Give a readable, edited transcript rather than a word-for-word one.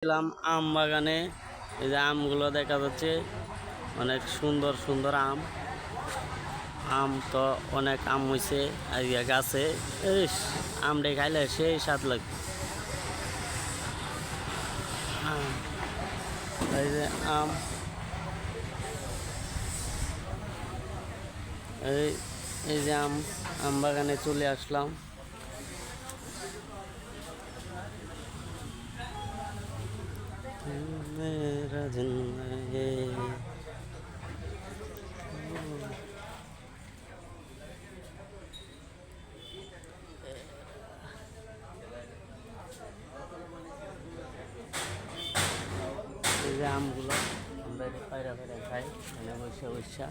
ছিলাম আম বাগানে। এই যে আমগুলো দেখা যাচ্ছে, অনেক সুন্দর সুন্দর আম। আম তো অনেক আম হয়েছে আর গাছে। ইস, আমটা খাইলে সেই স্বাদ লাগবে। এই যে আম, এই এই যে আম বাগানে চলে আসলাম। मेरा जिंदगी এই যে আমগুলো আমরা এটা পায়রা পায়রা খাই, এখানে বসে বসে।